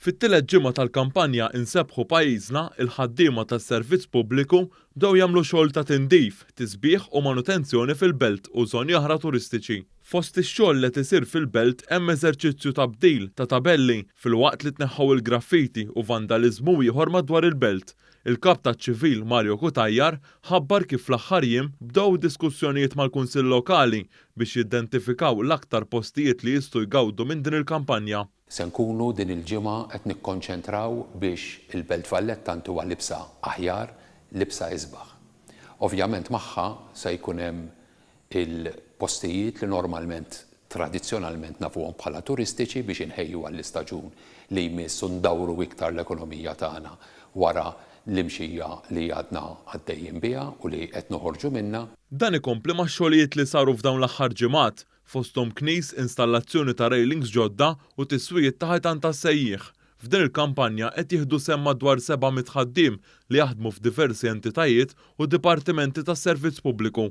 Fit-tielet ġimgħa tal-kampanja Insebħu pajjiżna, il-ħaddiema tas-servizz pubbliku bdew jagħmlu xogħol ta' tindif, tisbieħ u manutenzjoni fil-belt u żoni oħra turistiċi. Fost ix-xogħol li isir fil-belt hemm eżerċizzju ta' bdil ta' tabelli filwaqt li tneħħew il-graffiti u vandaliżmu ieħor madwar il-belt. Il-kap taċ-ċivil Mario Kutajjar ħabbar kif fl-aħħar jiem bdew diskussjonijiet mal-Kunsill Lokali biex jidentifikaw l-aktar postijiet li jistgħu jgawdu minn din il-kampanja. Se nkunu din il-ġimgħa qed nikkonċentraw biex il-Belt Valletta huwa libsa aħjar, libsa isbaħ. Ovvjament magħha se jkun hemm il-postijiet li normalment tradizzjonalment nafuhom bħala turistiċi biex inħejju għall-istaġun li jmiss u ndawru iktar l-ekonomija tagħna wara l-imxija li għadna għaddejjin biha u li qed noħorġu minnha. Dan ikompli ma' xogħlijiet li saru f'dawn l-aħħar ġimgħat fosthom knies, installazzjoni ta' railings ġodda u tiswijiet ta' ħajtan ta' sejjieħ. F'din il-kampanja qed jieħdu sehem madwar 700 ħaddiem li jaħdmu f'diversi entitajiet u dipartimenti tas-servizz pubbliku.